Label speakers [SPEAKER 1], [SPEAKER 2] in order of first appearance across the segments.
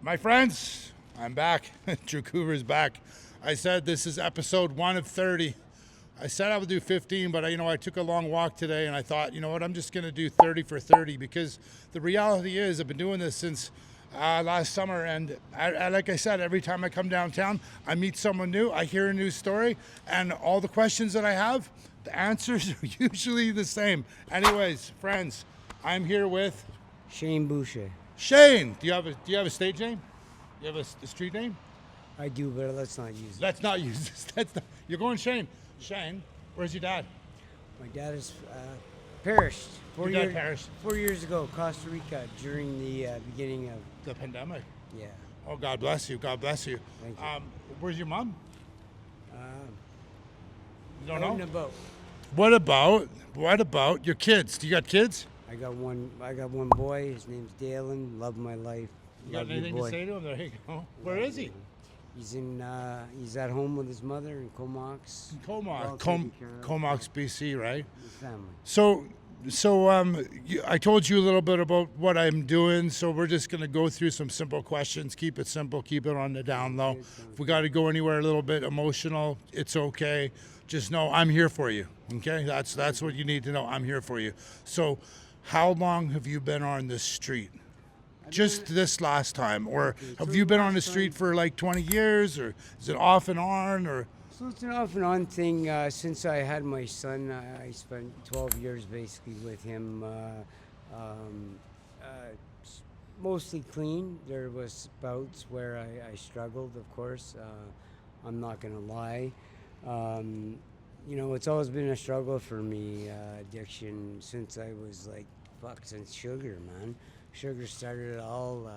[SPEAKER 1] My friends, I'm back. Drew Coover's back. I said this is episode 1 of 30. I said I would do 15, but I took a long walk today and I thought, you know what, I'm just going to do 30 for 30 because the reality is I've been doing this since last summer, and like I said, every time I come downtown, I meet someone new, I hear a new story, and all the questions that I have, the answers are usually the same. Anyways, friends, I'm here with
[SPEAKER 2] Shane Boucher.
[SPEAKER 1] Shane. Do you have a stage name? Do you have a street name?
[SPEAKER 2] I do, but let's not use it.
[SPEAKER 1] Let's not use this. You're going Shane. Shane, where's your dad?
[SPEAKER 2] My dad is perished.
[SPEAKER 1] Your dad perished?
[SPEAKER 2] 4 years ago, Costa Rica, during the beginning of...
[SPEAKER 1] The pandemic.
[SPEAKER 2] Yeah.
[SPEAKER 1] Oh, God bless you. God bless you.
[SPEAKER 2] Thank you.
[SPEAKER 1] Where's your mom? You don't
[SPEAKER 2] Out and
[SPEAKER 1] know?
[SPEAKER 2] about.
[SPEAKER 1] What about your kids? Do you got kids?
[SPEAKER 2] I got one boy. His name's Dalen. Love my life.
[SPEAKER 1] You got
[SPEAKER 2] Love you,
[SPEAKER 1] anything
[SPEAKER 2] boy.
[SPEAKER 1] to say to him? There you go. Where is he?
[SPEAKER 2] He's at home with his mother in Comox. Well taken care of.
[SPEAKER 1] Comox, BC, right?
[SPEAKER 2] His family.
[SPEAKER 1] I told you a little bit about what I'm doing, so we're just going to go through some simple questions. Keep it simple, keep it on the down low. If we got to go anywhere a little bit emotional, it's okay. Just know I'm here for you, okay? That's what you need to know. I'm here for you. So how long have you been on this street? Just this last time, or have you been on the street for like 20 years, or is it off and on, or?
[SPEAKER 2] So it's an off and on thing. Since I had my son, I spent 12 years basically with him, mostly clean. There was bouts where I struggled, of course. I'm not going to lie. It's always been a struggle for me, addiction, since I was since sugar, man. Sugar started it all.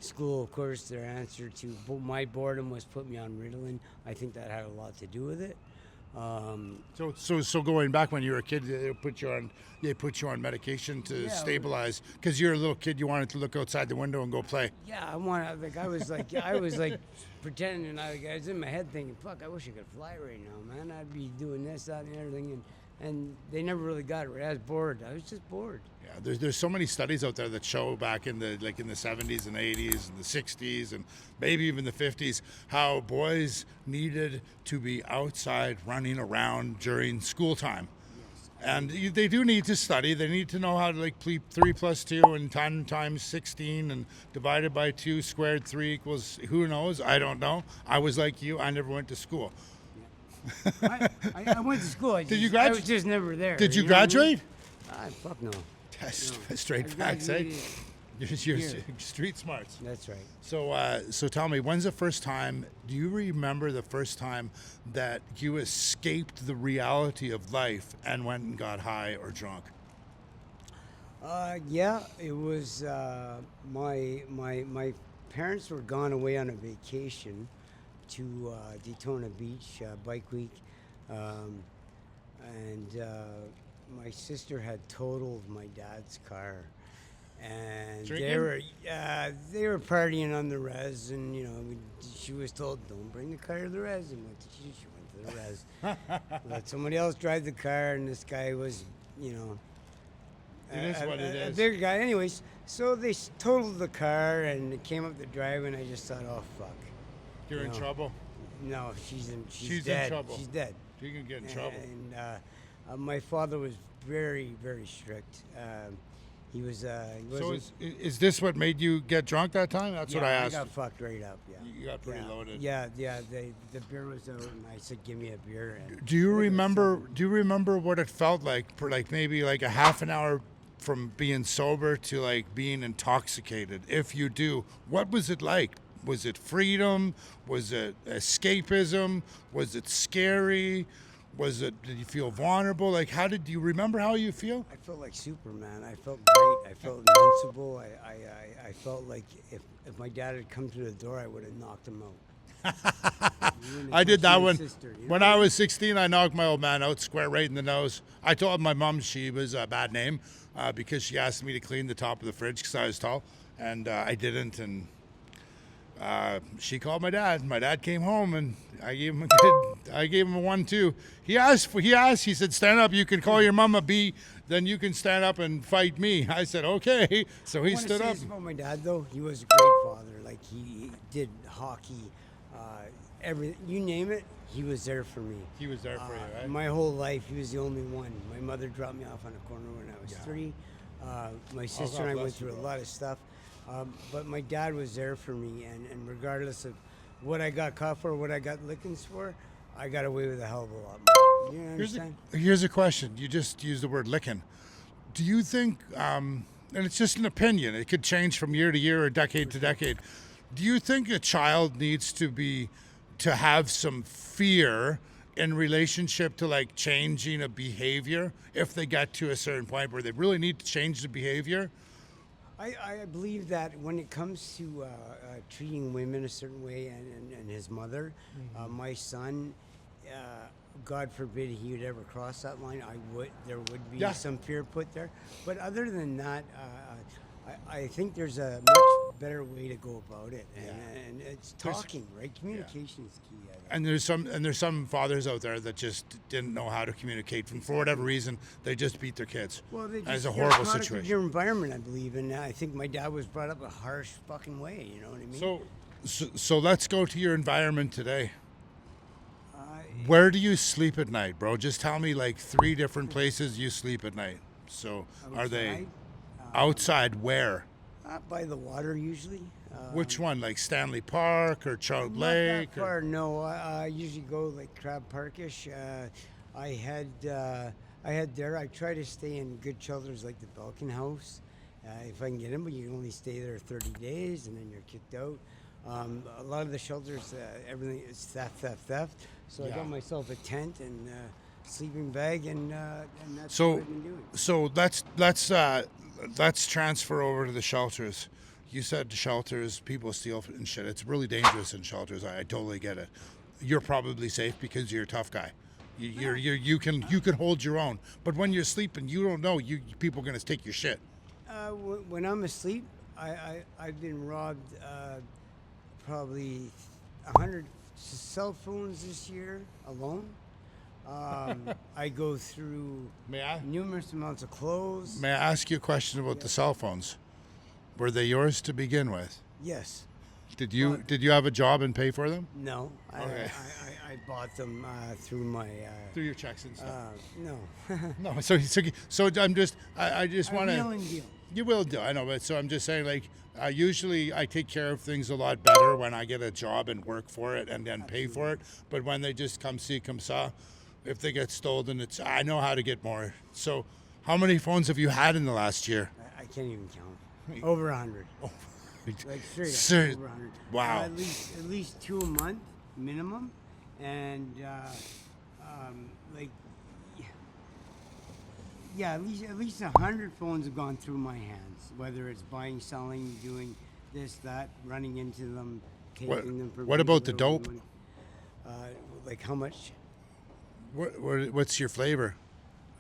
[SPEAKER 2] School, of course, their answer to my boredom was put me on Ritalin. I think that had a lot to do with it.
[SPEAKER 1] So going back when you were a kid, they put you on medication to stabilize, because you're a little kid. You wanted to look outside the window and go play.
[SPEAKER 2] Yeah, I was pretending, I was in my head thinking, fuck, I wish I could fly right now, man. I'd be doing this, that, and everything, and they never really got it. I was bored. I was just bored.
[SPEAKER 1] Yeah, there's so many studies out there that show back in the 70s and 80s and the 60s and maybe even the 50s how boys needed to be outside running around during school time. And they do need to study. They need to know how to 3 plus 2 and 10 times 16 and divided by 2 squared 3 equals who knows? I don't know. I was like you. I never went to school.
[SPEAKER 2] I went to school.
[SPEAKER 1] Did you graduate?
[SPEAKER 2] I was just never there.
[SPEAKER 1] Did you graduate?
[SPEAKER 2] Fuck no.
[SPEAKER 1] Straight facts, eh? You're street smarts.
[SPEAKER 2] That's right.
[SPEAKER 1] So tell me, when's the first time, do you remember the first time that you escaped the reality of life and went and got high or drunk?
[SPEAKER 2] Yeah, it was my parents were gone away on a vacation to Daytona Beach, Bike Week, and my sister had totaled my dad's car, and
[SPEAKER 1] Drinking?
[SPEAKER 2] they were partying on the res, and she was told, don't bring the car to the res, and she went to the res. Let somebody else drive the car, and this guy was
[SPEAKER 1] It is what it is.
[SPEAKER 2] a bigger guy. Anyways, so they totaled the car, and it came up the drive, and I just thought, oh fuck.
[SPEAKER 1] You're in trouble?
[SPEAKER 2] No, she's
[SPEAKER 1] She's
[SPEAKER 2] dead.
[SPEAKER 1] in trouble.
[SPEAKER 2] She's dead.
[SPEAKER 1] You can get in trouble.
[SPEAKER 2] And my father was very, very strict. He was.
[SPEAKER 1] So is this what made you get drunk that time? That's what I asked.
[SPEAKER 2] I got fucked right up. Yeah.
[SPEAKER 1] You got pretty loaded.
[SPEAKER 2] Yeah. The beer was out, and I said, "Give me a beer." And
[SPEAKER 1] Do you remember what it felt like for maybe a half an hour from being sober to being intoxicated? If you do, what was it like? Was it freedom? Was it escapism? Was it scary? Did you feel vulnerable? How did you remember how you feel?
[SPEAKER 2] I felt like Superman. I felt great. I felt invincible. I felt like if my dad had come through the door, I would have knocked him out.
[SPEAKER 1] I did that one.
[SPEAKER 2] Sister,
[SPEAKER 1] When I was 16, I knocked my old man out square right in the nose. I told my mom she was a bad name because she asked me to clean the top of the fridge because I was tall, and I didn't. And she called my dad. My dad came home, and I gave him a 1-2. He said, stand up. You can call your mom a B, then you can stand up and fight me. I said, okay. So he stood up.
[SPEAKER 2] About my dad, though, he was a great father. did hockey, every you name it, he was there for me.
[SPEAKER 1] He was there for you, right?
[SPEAKER 2] My whole life, he was the only one. My mother dropped me off on a corner when I was
[SPEAKER 1] Yeah.
[SPEAKER 2] 3. My sister
[SPEAKER 1] God
[SPEAKER 2] and I went
[SPEAKER 1] bless you,
[SPEAKER 2] through a
[SPEAKER 1] bro.
[SPEAKER 2] lot of stuff, but my dad was there for me, and regardless of what I got caught for, what I got lickings for, I got away with a hell of a lot more. You understand?
[SPEAKER 1] Here's a question. You just used the word licking. Do you think, and it's just an opinion, it could change from year to year or decade to decade. Do you think a child needs to have some fear in relationship to like changing a behavior if they get to a certain point where they really need to change the behavior?
[SPEAKER 2] I believe that when it comes to treating women a certain way and his mother, my son, God forbid he would ever cross that line, there would be
[SPEAKER 1] Yeah.
[SPEAKER 2] some fear put there. But other than that, I think there's a much better way to go about it, and it's talking, right? Communication is key. I think.
[SPEAKER 1] And there's some fathers out there that just didn't know how to communicate, and for whatever reason they just beat their kids.
[SPEAKER 2] Well,
[SPEAKER 1] And it's a
[SPEAKER 2] they're
[SPEAKER 1] horrible
[SPEAKER 2] product of
[SPEAKER 1] situation.
[SPEAKER 2] your environment, I believe, and I think my dad was brought up a harsh fucking way. You know what I mean?
[SPEAKER 1] So let's go to your environment today.
[SPEAKER 2] Uh,
[SPEAKER 1] Where do you sleep at night, bro? Just tell me like 3 different places you sleep at night. So are they
[SPEAKER 2] outside,
[SPEAKER 1] outside where?
[SPEAKER 2] by the water usually.
[SPEAKER 1] Which one? Like Stanley Park or Trout
[SPEAKER 2] Not
[SPEAKER 1] Lake?
[SPEAKER 2] that far, no. I usually go like Crab Parkish. I had there. I try to stay in good shelters like the Balkan House, if I can get in. But you can only stay there 30 days, and then you're kicked out. A lot of the shelters, everything is theft. So I
[SPEAKER 1] Yeah.
[SPEAKER 2] got myself a tent and sleeping bag, and that's
[SPEAKER 1] So
[SPEAKER 2] what I've been doing.
[SPEAKER 1] so let's transfer over to the shelters. You said shelters, people steal and shit. It's really dangerous in shelters. I totally get it. You're probably safe because you're a tough guy. You can hold your own. But when you're sleeping, you don't know. People are gonna take your shit.
[SPEAKER 2] When I'm asleep, I've been robbed probably 100 cell phones this year alone. I go through
[SPEAKER 1] May I
[SPEAKER 2] numerous amounts of clothes.
[SPEAKER 1] may I ask you a question about the cell phones? Were they yours to begin with?
[SPEAKER 2] Yes.
[SPEAKER 1] Did you have a job and pay for them?
[SPEAKER 2] No.
[SPEAKER 1] Okay.
[SPEAKER 2] I bought them through my.
[SPEAKER 1] Through your checks and stuff.
[SPEAKER 2] No.
[SPEAKER 1] No, so I just want
[SPEAKER 2] Deal
[SPEAKER 1] to.
[SPEAKER 2] and deal.
[SPEAKER 1] You will do, I know, but so I'm just saying, like, usually I take care of things a lot better when I get a job and work for it and then pay for it. But when they just come see, come saw, if they get stolen, I know how to get more. So, how many phones have you had in the last year?
[SPEAKER 2] I can't even count. Over 100. Like straight up.
[SPEAKER 1] Sir,
[SPEAKER 2] Over 100.
[SPEAKER 1] wow.
[SPEAKER 2] At least 2 a month minimum, and like. Yeah, at least 100 phones have gone through my hands. Whether it's buying, selling, doing this, that, running into them, taking them for.
[SPEAKER 1] What about the
[SPEAKER 2] little
[SPEAKER 1] dope?
[SPEAKER 2] money. Like how much?
[SPEAKER 1] What's your flavor?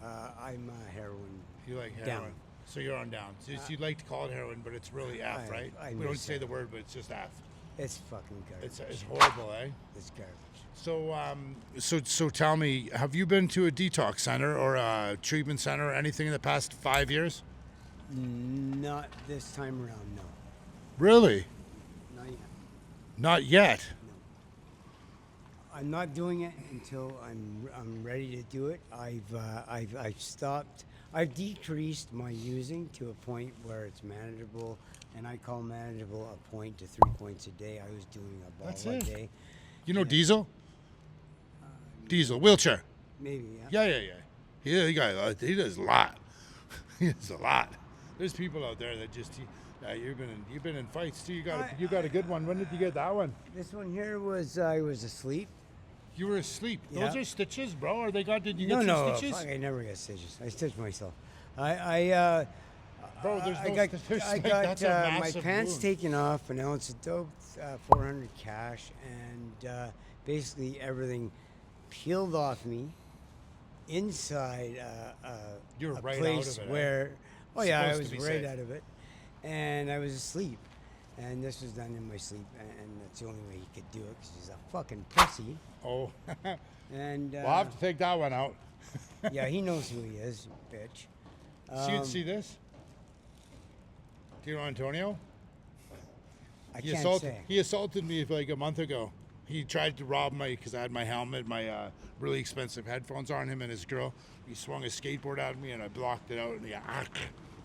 [SPEAKER 2] I'm heroin.
[SPEAKER 1] You like heroin?
[SPEAKER 2] Down.
[SPEAKER 1] So you're on down. So you like to call it heroin, but it's really F, right?
[SPEAKER 2] I
[SPEAKER 1] We don't
[SPEAKER 2] miss
[SPEAKER 1] say
[SPEAKER 2] that.
[SPEAKER 1] the word, but it's just F.
[SPEAKER 2] It's fucking garbage.
[SPEAKER 1] It's horrible, eh?
[SPEAKER 2] It's garbage.
[SPEAKER 1] So tell me, have you been to a detox center or a treatment center or anything in the past 5 years?
[SPEAKER 2] Not this time around, no.
[SPEAKER 1] Really?
[SPEAKER 2] Not yet.
[SPEAKER 1] Not yet.
[SPEAKER 2] I'm not doing it until I'm ready to do it. I've stopped. I've decreased my using to a point where it's manageable, and I call manageable a point to 3 points a day. I was doing a ball
[SPEAKER 1] That's
[SPEAKER 2] a
[SPEAKER 1] it.
[SPEAKER 2] day.
[SPEAKER 1] You know Diesel? Diesel, wheelchair.
[SPEAKER 2] Maybe, yeah.
[SPEAKER 1] Yeah. He does a lot. He does a lot. There's people out there that just. You've been in fights too. You got a good one. When did you get that one?
[SPEAKER 2] This one here was I was asleep.
[SPEAKER 1] You were asleep.
[SPEAKER 2] Yeah.
[SPEAKER 1] Those are stitches, bro. Or did you
[SPEAKER 2] No,
[SPEAKER 1] get
[SPEAKER 2] no,
[SPEAKER 1] some stitches?
[SPEAKER 2] fuck, I never got stitches. I stitched myself. Bro,
[SPEAKER 1] There's
[SPEAKER 2] I
[SPEAKER 1] no
[SPEAKER 2] got,
[SPEAKER 1] stitches.
[SPEAKER 2] I
[SPEAKER 1] Like,
[SPEAKER 2] got
[SPEAKER 1] that's a
[SPEAKER 2] my
[SPEAKER 1] massive
[SPEAKER 2] pants
[SPEAKER 1] wound.
[SPEAKER 2] taken off, an ounce of dope, 400 cash, and basically everything peeled off me inside
[SPEAKER 1] You were
[SPEAKER 2] a
[SPEAKER 1] right out
[SPEAKER 2] place
[SPEAKER 1] of it, eh?
[SPEAKER 2] where, oh yeah, I
[SPEAKER 1] Supposed
[SPEAKER 2] was
[SPEAKER 1] to be
[SPEAKER 2] right
[SPEAKER 1] safe.
[SPEAKER 2] out of it, and I was asleep, and this was done in my sleep, and that's the only way he could do it because he's a fucking pussy,
[SPEAKER 1] Oh.
[SPEAKER 2] and
[SPEAKER 1] We'll have to take that one out.
[SPEAKER 2] yeah, he knows who he is, bitch.
[SPEAKER 1] See this? Do you know Antonio?
[SPEAKER 2] I can't say.
[SPEAKER 1] He assaulted me like a month ago. He tried to rob my because I had my helmet, my really expensive headphones on him and his girl. He swung his skateboard at me and I blocked it out and he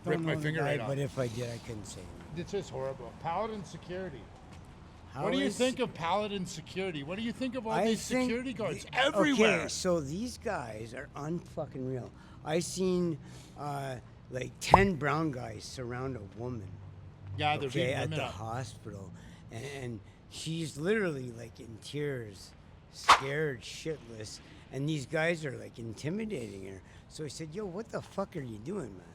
[SPEAKER 1] ripped my finger right off.
[SPEAKER 2] But if I did, I couldn't say anything.
[SPEAKER 1] It's just horrible. Paladin security.
[SPEAKER 2] How
[SPEAKER 1] What do you
[SPEAKER 2] is-
[SPEAKER 1] think of Paladin security? What do you think of all
[SPEAKER 2] I
[SPEAKER 1] these
[SPEAKER 2] think
[SPEAKER 1] security guards
[SPEAKER 2] the-
[SPEAKER 1] everywhere?
[SPEAKER 2] Okay, so these guys are unfucking real. I seen like 10 brown guys surround a woman.
[SPEAKER 1] Yeah, they're beating
[SPEAKER 2] at
[SPEAKER 1] women
[SPEAKER 2] the
[SPEAKER 1] up.
[SPEAKER 2] hospital, and she's literally like in tears, scared shitless, and these guys are like intimidating her. So I said, "Yo, what the fuck are you doing, man?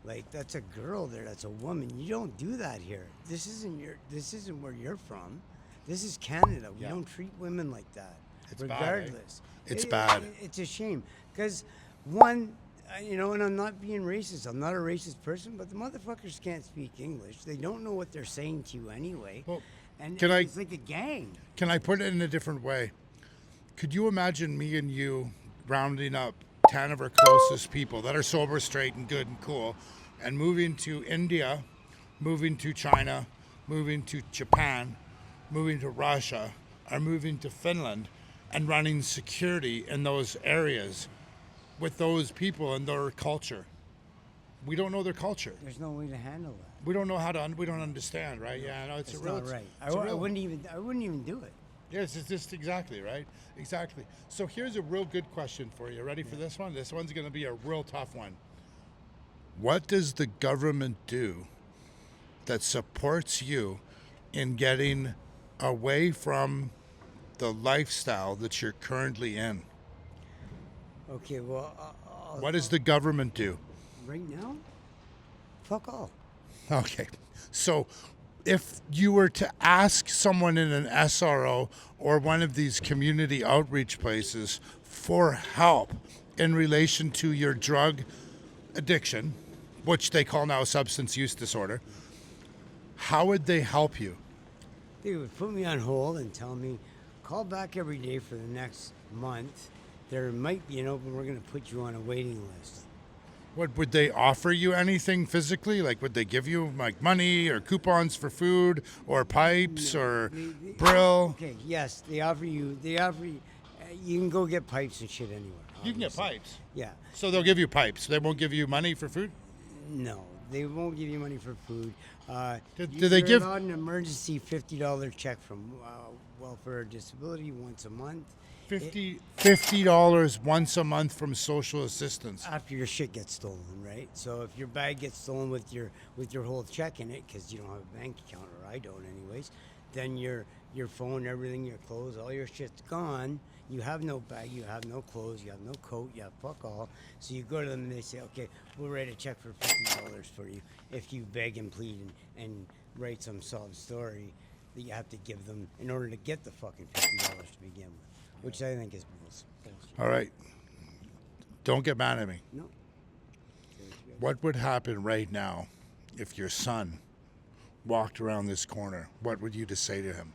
[SPEAKER 2] Like that's a girl there, that's a woman. You don't do that here. This isn't where you're from. This is Canada. We
[SPEAKER 1] Yeah.
[SPEAKER 2] don't treat women like that,
[SPEAKER 1] It's bad, eh?
[SPEAKER 2] regardless.
[SPEAKER 1] It's bad.
[SPEAKER 2] It's a shame because one." And I'm not being racist. I'm not a racist person, but the motherfuckers can't speak English. They don't know what they're saying to you anyway.
[SPEAKER 1] Well,
[SPEAKER 2] And
[SPEAKER 1] can I-
[SPEAKER 2] it's like a gang.
[SPEAKER 1] Can I put it in a different way? Could you imagine me and you rounding up 10 of our closest people that are sober, straight, and good and cool, and moving to India, moving to China, moving to Japan, moving to Russia, or moving to Finland, and running security in those areas with those people and their culture? We don't know their culture.
[SPEAKER 2] There's no way to handle that.
[SPEAKER 1] We don't know how to. We don't understand, right? Yeah, no, it's
[SPEAKER 2] It's
[SPEAKER 1] a real.
[SPEAKER 2] not right. I
[SPEAKER 1] it's a real-
[SPEAKER 2] wouldn't even do it.
[SPEAKER 1] Yes, it's just exactly right. Exactly. So here's a real good question for you. Ready for this one? This one's going to be a real tough one. What does the government do that supports you in getting away from the lifestyle that you're currently in?
[SPEAKER 2] Okay, well,
[SPEAKER 1] What does the government do?
[SPEAKER 2] right now, fuck all.
[SPEAKER 1] Okay. So if you were to ask someone in an SRO or one of these community outreach places for help in relation to your drug addiction, which they call now substance use disorder, how would they help you?
[SPEAKER 2] They would put me on hold and tell me, call back every day for the next month. There might be an open. We're going to put you on a waiting list.
[SPEAKER 1] What would they offer you anything physically? Like would they give you like money or coupons for food or pipes or Brill?
[SPEAKER 2] Okay, yes, they offer you. You can go get pipes and shit anywhere.
[SPEAKER 1] You can get
[SPEAKER 2] obviously.
[SPEAKER 1] pipes.
[SPEAKER 2] Yeah.
[SPEAKER 1] So they'll give you pipes. They won't give you money for food?
[SPEAKER 2] No, they won't give you money for food.
[SPEAKER 1] Do they give-
[SPEAKER 2] You're allowed an emergency $50 check from welfare disability once a month.
[SPEAKER 1] $50 once a month from social assistance.
[SPEAKER 2] After your shit gets stolen, right? So if your bag gets stolen with your whole check in it, because you don't have a bank account, or I don't, anyways, then your phone, everything, your clothes, all your shit's gone. You have no bag, you have no clothes, you have no coat, you have fuck all. So you go to them and they say, okay, we'll write a check for $50 for you if you beg and plead and write some sob story that you have to give them in order to get the fucking $50 to begin with, which I think is bullshit.
[SPEAKER 1] All right. Don't get mad at me.
[SPEAKER 2] No.
[SPEAKER 1] What would happen right now if your son walked around this corner? What would you just say to him?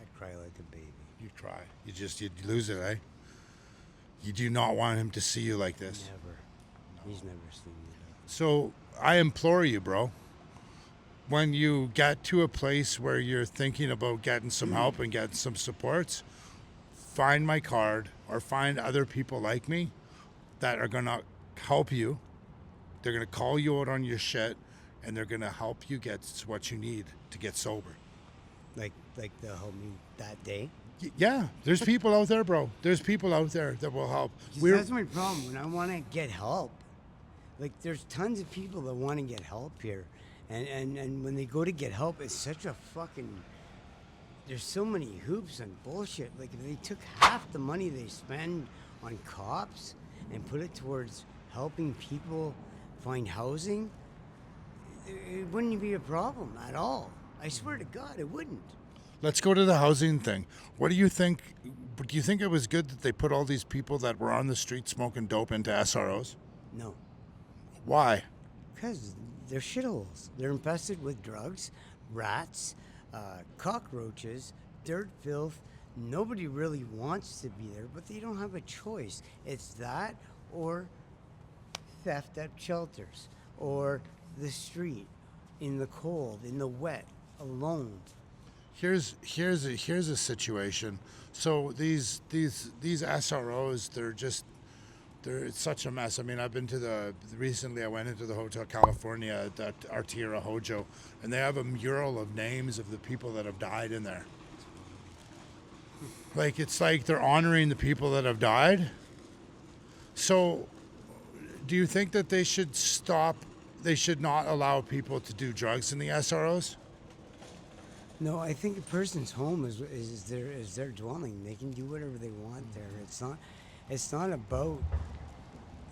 [SPEAKER 2] I'd cry like a baby.
[SPEAKER 1] You'd cry. You'd lose it, eh? You do not want him to see you like this.
[SPEAKER 2] Never. He's never seen me.
[SPEAKER 1] So I implore you, bro, when you get to a place where you're thinking about getting some help and getting some supports, find my card or find other people like me that are going to help you. They're going to call you out on your shit and they're going to help you get what you need to get sober.
[SPEAKER 2] Like they'll help me that day.
[SPEAKER 1] Yeah, there's people out there, bro. There's people out there that will help.
[SPEAKER 2] That's my problem. When I want to get help, like there's tons of people that want to get help here, and when they go to get help, it's such a fucking. There's so many hoops and bullshit. Like if they took half the money they spend on cops and put it towards helping people find housing, it wouldn't be a problem at all. I swear to God, it wouldn't.
[SPEAKER 1] Let's go to the housing thing. What do you think? Do you think it was good that they put all these people that were on the street smoking dope into SROs?
[SPEAKER 2] No.
[SPEAKER 1] Why?
[SPEAKER 2] Because they're shitholes. They're infested with drugs, rats, cockroaches, dirt, filth. Nobody really wants to be there, but they don't have a choice. It's that or theft at shelters or the street, in the cold, in the wet, alone.
[SPEAKER 1] Here's a situation. So these SROs, it's such a mess. I mean, I've been to recently I went into the Hotel California at Artira Hojo, and they have a mural of names of the people that have died in there. Like, it's like they're honoring the people that have died. So, do you think that they should stop? They should not allow people to do drugs in the SROs?
[SPEAKER 2] No, I think a person's home is their dwelling. They can do whatever they want there. It's not about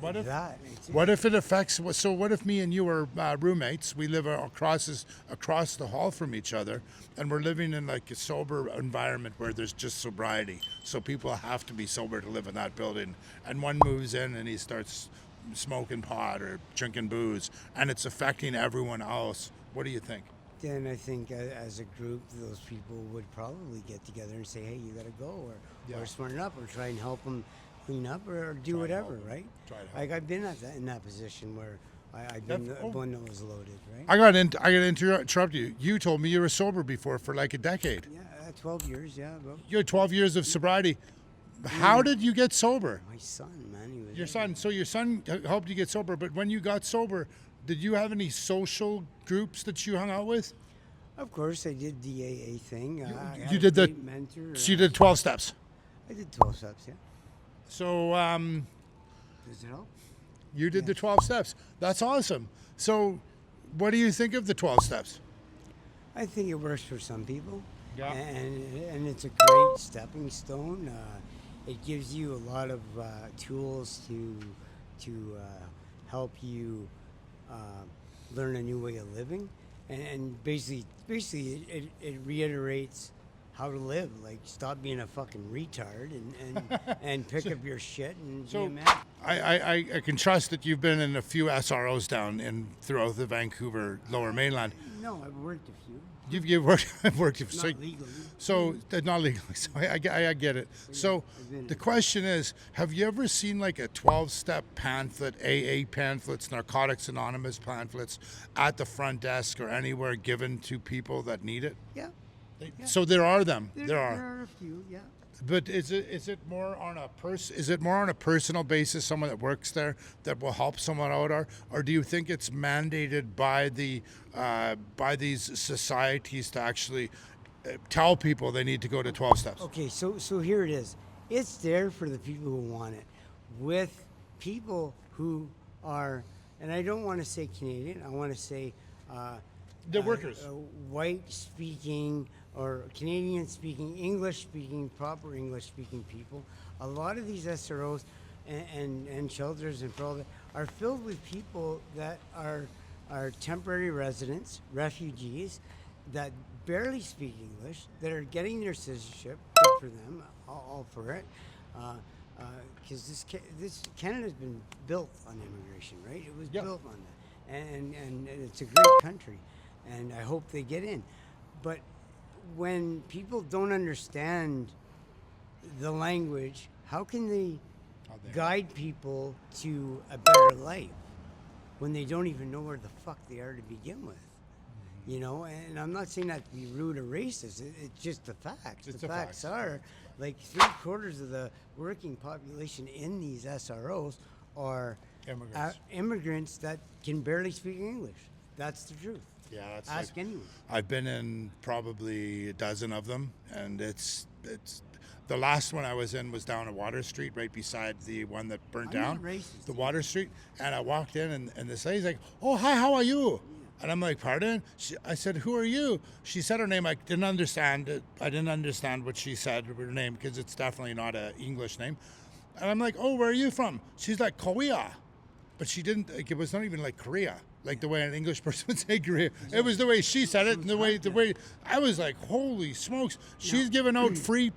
[SPEAKER 1] What if
[SPEAKER 2] that.
[SPEAKER 1] What if it affects? So what if me and you are roommates? We live across the hall from each other, and we're living in like a sober environment where there's just sobriety. So people have to be sober to live in that building. And one moves in and he starts smoking pot or drinking booze, and it's affecting everyone else. What do you think?
[SPEAKER 2] Then I think as a group, those people would probably get together and say, "Hey, you got to go,"
[SPEAKER 1] Yeah.
[SPEAKER 2] or smarten up, or try and help them clean up, or do
[SPEAKER 1] Try to
[SPEAKER 2] whatever,
[SPEAKER 1] help 'em.
[SPEAKER 2] right?
[SPEAKER 1] Try to help
[SPEAKER 2] Like I've been in that position where I've been the one that was loaded, right?
[SPEAKER 1] I got to interrupt you. You told me you were sober before for like a decade.
[SPEAKER 2] Yeah, 12 years, yeah. Bro.
[SPEAKER 1] You had 12 years of sobriety. How did you get sober?
[SPEAKER 2] My son, man, he was
[SPEAKER 1] Your son. So your son helped you get sober, but when you got sober, did you have any social groups that you hung out with?
[SPEAKER 2] Of course, I did the AA thing. I had
[SPEAKER 1] You
[SPEAKER 2] a
[SPEAKER 1] did the.
[SPEAKER 2] great mentor.
[SPEAKER 1] So you did 12 steps.
[SPEAKER 2] I did 12 steps, yeah.
[SPEAKER 1] So
[SPEAKER 2] Does it help?
[SPEAKER 1] you did the 12 steps. That's awesome. So, what do you think of the 12 steps?
[SPEAKER 2] I think it works for some people.
[SPEAKER 1] Yeah.
[SPEAKER 2] And it's a great stepping stone. It gives you a lot of tools to help you learn a new way of living, and basically it reiterates how to live. Like, stop being a fucking retard and pick up your shit and be a man.
[SPEAKER 1] I can trust that you've been in a few SROs throughout the Vancouver Lower Mainland.
[SPEAKER 2] No, I've worked a few.
[SPEAKER 1] You've worked
[SPEAKER 2] Not legally.
[SPEAKER 1] so not legally. So I get it. So the question is, have you ever seen like a 12-step pamphlet, AA pamphlets, Narcotics Anonymous pamphlets at the front desk or anywhere given to people that need it?
[SPEAKER 2] Yeah.
[SPEAKER 1] So there are them.
[SPEAKER 2] There are a few, yeah.
[SPEAKER 1] But is it more on a personal basis, someone that works there that will help someone out, or do you think it's mandated by by these societies to actually tell people they need to go to 12 steps?
[SPEAKER 2] Okay, so here it is. It's there for the people who want it, with people who are, and I don't want to say Canadian. I want to say
[SPEAKER 1] The workers.
[SPEAKER 2] White speaking or Canadian speaking, English speaking, proper English speaking people. A lot of these SROs and shelters and all that are filled with people that are temporary residents, refugees, that barely speak English, that are getting their citizenship. Good for them, all for it. Because this Canada's been built on immigration, right? It was built on that, and it's a great country, and I hope they get in. But when people don't understand the language, how can they guide people to a better life when they don't even know where the fuck they are to begin with? You know, and I'm not saying that to be rude or racist. It's just the facts. The facts are like 3/4 of the working population in these SROs are immigrants that can barely speak English. That's the truth.
[SPEAKER 1] Yeah, that's
[SPEAKER 2] Ask anyone.
[SPEAKER 1] I've been in probably a dozen of them, and it's the last one I was in was down at Water Street, right beside the one that burnt down.
[SPEAKER 2] Not racist.
[SPEAKER 1] The Water Street, and I walked in, and this lady's like, "Oh, hi, how are you?" And I'm like, "Pardon?" I said, "Who are you?" She said her name. I didn't understand it. I didn't understand what she said, her name, because it's definitely not an English name. And I'm like, "Oh, where are you from?" She's like, "Korea," but she didn't. Like, it was not even like Korea. Like the way an English person would say Korea. It was the way she said it, and the way I was like, holy smokes! She's giving out free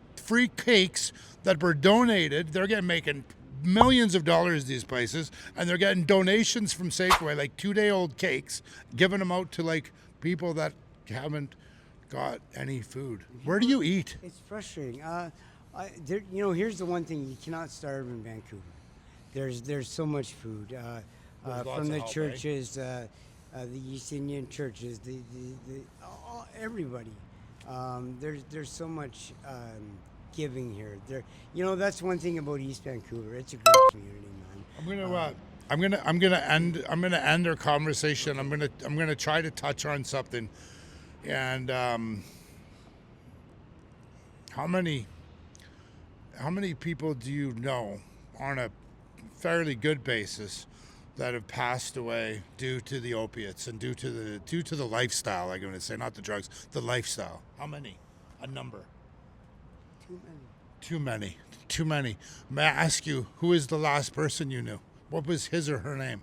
[SPEAKER 1] cakes that were donated. They're making millions of dollars, these places, and they're getting donations from Safeway, like 2-day-old cakes, giving them out to like people that haven't got any food. Where do you eat?
[SPEAKER 2] It's frustrating. Here's the one thing: you cannot starve in Vancouver. There's so much food. From the churches, the East Indian churches, everybody. There's so much giving here. That's one thing about East Vancouver. It's a great community, man.
[SPEAKER 1] I'm gonna end our conversation. I'm gonna try to touch on something, and how many people do you know on a fairly good basis that have passed away due to the opiates and due to the lifestyle? I'm going to say, not the drugs, the lifestyle. How many? A number.
[SPEAKER 2] Too many.
[SPEAKER 1] Too many. Too many. May I ask you, who is the last person you knew? What was his or her name?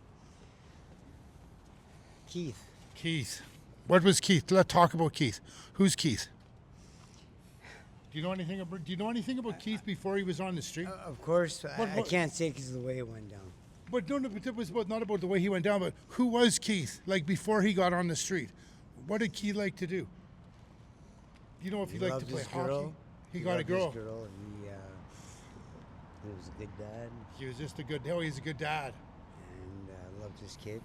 [SPEAKER 2] Keith.
[SPEAKER 1] Keith. What was Keith? Let's talk about Keith. Who's Keith? Do you know anything about Keith before he was on the street?
[SPEAKER 2] Of course, I can't say because of the way it went down.
[SPEAKER 1] But no, but it was not about the way he went down, but who was Keith, like, before he got on the street? What did Keith like to do? You know, if he liked to play hockey? He got a girl.
[SPEAKER 2] He was a good dad.
[SPEAKER 1] He was just he's a good dad.
[SPEAKER 2] And loved his kid.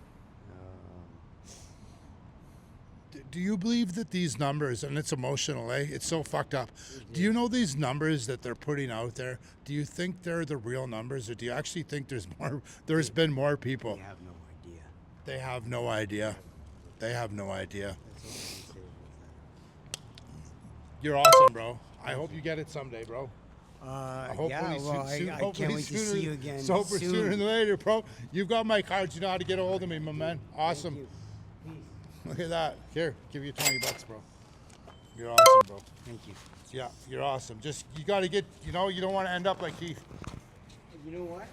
[SPEAKER 1] Do you believe that these numbers, and it's emotional, it's so fucked up. Do you know these numbers that they're putting out there? Do you think they're the real numbers, or do you actually think there's been more people?
[SPEAKER 2] They have no idea.
[SPEAKER 1] They have no idea. They have no idea.
[SPEAKER 2] That's all I can say about that.
[SPEAKER 1] You're awesome, bro. I hope you get it someday, bro.
[SPEAKER 2] I can't wait to see you again.
[SPEAKER 1] So sooner than later, bro. You've got my cards. You know how to get a hold of me, my man. Awesome.
[SPEAKER 2] Thank you. Peace.
[SPEAKER 1] Look at that. Here, give you $20, bro. You're awesome, bro.
[SPEAKER 2] Thank you.
[SPEAKER 1] Yeah, you're awesome. Just, you got to get, you don't want to end up like Keith.
[SPEAKER 2] You know what?